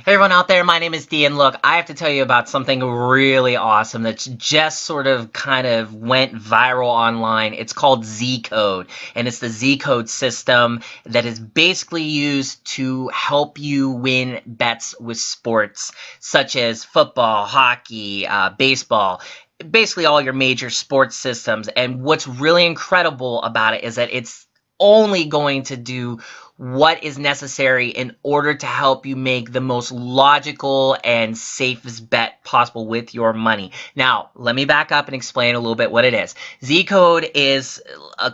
Hey everyone out there, my name is Dee, and look, I have to tell you about something really awesome that's just sort of kind of went viral online. It's called ZCode, and it's the ZCode system that is basically used to help you win bets with sports, such as football, hockey, baseball, basically all your major sports systems. And what's really incredible about it is that it's only going to do what is necessary in order to help you make the most logical and safest bet possible with your money. Now, let me back up and explain a little bit what it is. ZCode is a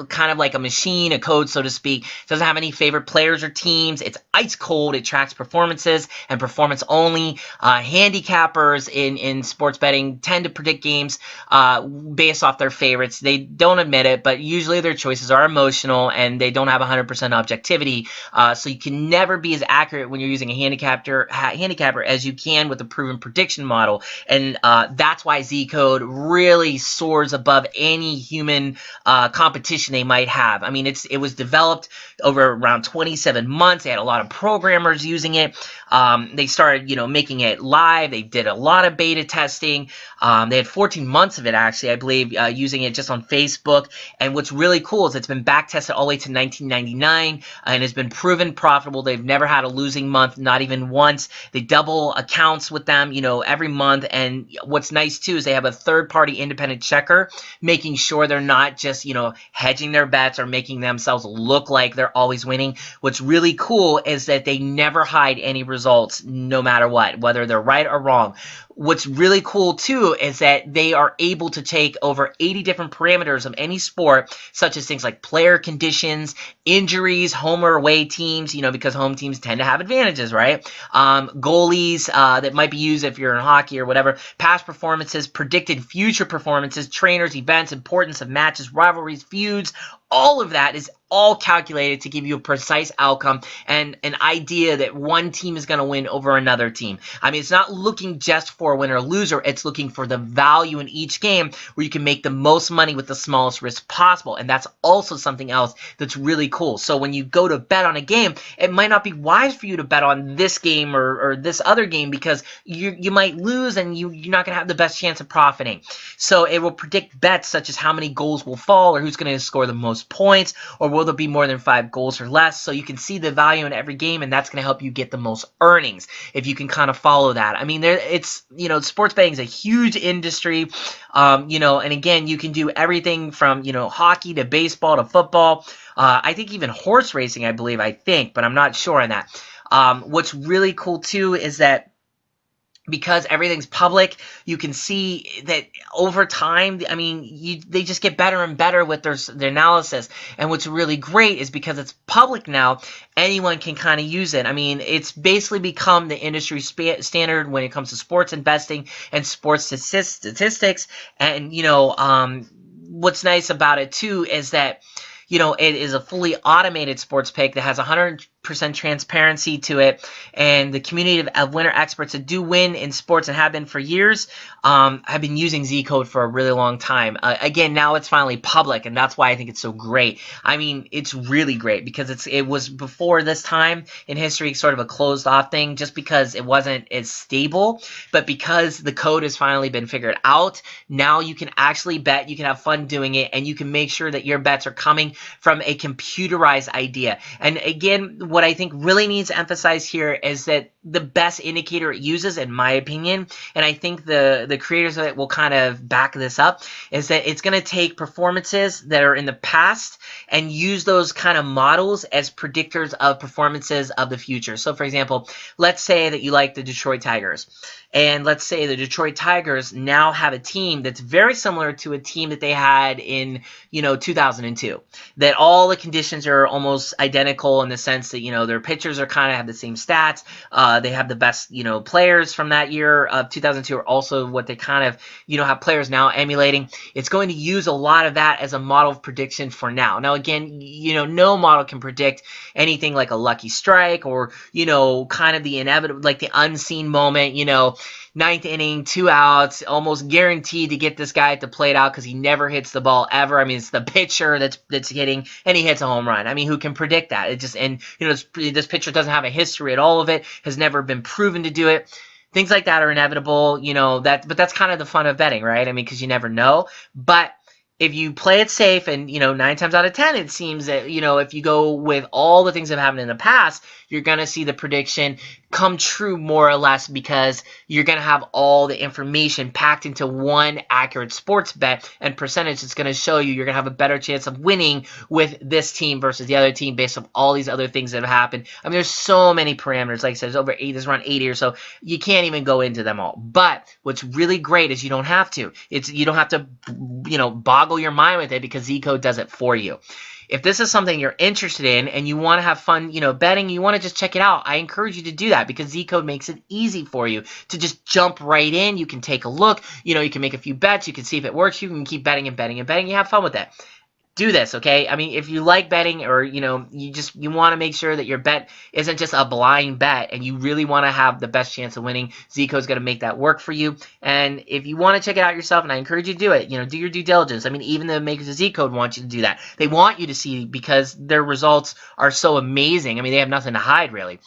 kind of like a machine, a code, so to speak. It doesn't have any favorite players or teams. It's ice cold. It tracks performances and performance only. Handicappers in sports betting tend to predict games based off their favorites. They don't admit it, but usually their choices are emotional and they don't have 100% objectivity. So you can never be as accurate when you're using a handicapper as you can with a proven prediction model. And that's why ZCode really soars above any human competition they might have. I mean, it was developed over around 27 months. They had a lot of programmers using it. They started, making it live. They did a lot of beta testing. They had 14 months of it, actually, I believe, using it just on Facebook. And what's really cool is it's been back tested all the way to 1999 and has been proven profitable. They've never had a losing month, not even once. They double accounts with them, every month. And what's nice too is they have a third-party independent checker, making sure they're not just, hedging their bets or making themselves look like they're always winning. What's really cool is that they never hide any results, no matter what, whether they're right or wrong. What's really cool too is that they are able to take over 80 different parameters of any sport, such as things like player conditions, injuries, home or away teams, because home teams tend to have advantages, right? Goalies that might be used if you're in hockey or whatever, past performances, predicted future performances, trainers, events, importance of matches, rivalries, feuds. All of that is all calculated to give you a precise outcome and an idea that one team is going to win over another team. I mean, it's not looking just for a winner or loser. It's looking for the value in each game where you can make the most money with the smallest risk possible. And that's also something else that's really cool. So when you go to bet on a game, it might not be wise for you to bet on this game or this other game because you might lose and you're not going to have the best chance of profiting. So it will predict bets such as how many goals will fall or who's going to score the most points, or will there be more than 5 goals or less. So you can see the value in every game, and that's going to help you get the most earnings if you can kind of follow that. I mean, sports betting is a huge industry, and again, you can do everything from, hockey to baseball to football. I think even horse racing, I think, but I'm not sure on that. What's really cool too is that because everything's public, you can see that over time, I mean, they just get better and better with their analysis. And what's really great is because it's public now, anyone can kind of use it. I mean, it's basically become the industry standard when it comes to sports investing and sports statistics. And, what's nice about it too is that, it is a fully automated sports pick that has 100% transparency to it, and the community of winner experts that do win in sports and have been for years have been using ZCode for a really long time. Again, now it's finally public, and that's why I think it's so great. I mean, it's really great because it was before this time in history sort of a closed-off thing just because it wasn't as stable, but because the code has finally been figured out, now you can actually bet, you can have fun doing it, and you can make sure that your bets are coming from a computerized idea. And again, what I think really needs to emphasize here is that the best indicator it uses, in my opinion, and I think the creators of it will kind of back this up, is that it's going to take performances that are in the past and use those kind of models as predictors of performances of the future. So, for example, let's say that you like the Detroit Tigers. And let's say the Detroit Tigers now have a team that's very similar to a team that they had in, 2002. That all the conditions are almost identical in the sense that, their pitchers are kind of have the same stats. They have the best, players from that year of 2002 are also what they kind of, have players now emulating. It's going to use a lot of that as a model of prediction for now. Now, again, no model can predict anything like a lucky strike or, kind of the inevitable, like the unseen moment, ninth inning, 2 outs, almost guaranteed to get this guy at the plate out because he never hits the ball ever. I mean, it's the pitcher that's hitting, and he hits a home run. I mean, who can predict that? It just, and you know, this pitcher doesn't have a history at all of it, has never been proven to do it. Things like that are inevitable, you know, but that's kind of the fun of betting, right? I mean, because you never know. But if you play it safe, and, you know, 9 times out of 10, it seems that, you know, if you go with all the things that have happened in the past, you're going to see the prediction come true more or less, because you're going to have all the information packed into one accurate sports bet and percentage. It's going to show you're going to have a better chance of winning with this team versus the other team based on all these other things that have happened. I mean, there's so many parameters. Like I said, there's around 80 or so. You can't even go into them all. But what's really great is you don't have to. You don't have to, you know, boggle your mind with it, because ZCode does it for you. If this is something you're interested in and you want to have fun, you know, betting, you want to just check it out, I encourage you to do that, because ZCode makes it easy for you to just jump right in. You can take a look, you know, you can make a few bets, you can see if it works, you can keep betting and betting and betting. You have fun with it. Do this, okay? I mean, if you like betting, or, you know, you want to make sure that your bet isn't just a blind bet, and you really want to have the best chance of winning, ZCode's going to make that work for you. And if you want to check it out yourself, and I encourage you to do it, you know, do your due diligence. I mean, even the makers of ZCode want you to do that. They want you to see, because their results are so amazing. I mean, they have nothing to hide, really.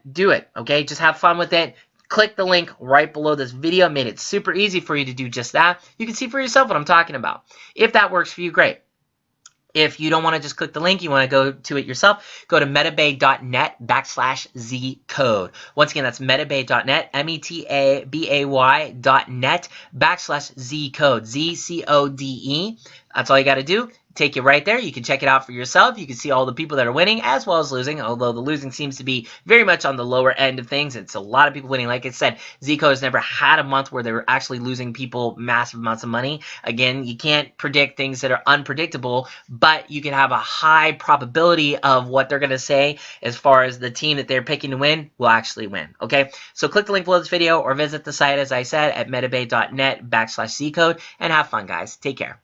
Do it, okay? Just have fun with it. Click the link right below this video. Made it super easy for you to do just that. You can see for yourself what I'm talking about. If that works for you, great. If you don't want to just click the link, you want to go to it yourself, go to metabay.net/ZCode. Once again, that's metabay.net, metabay.net/ZCode, ZCode. That's all you got to do. Take you right there. You can check it out for yourself. You can see all the people that are winning as well as losing, although the losing seems to be very much on the lower end of things. It's a lot of people winning. Like I said, ZCode has never had a month where they were actually losing people massive amounts of money. Again, you can't predict things that are unpredictable, but you can have a high probability of what they're going to say as far as the team that they're picking to win will actually win. Okay, so click the link below this video or visit the site, as I said, at metabay.net/ZCode, and have fun, guys. Take care.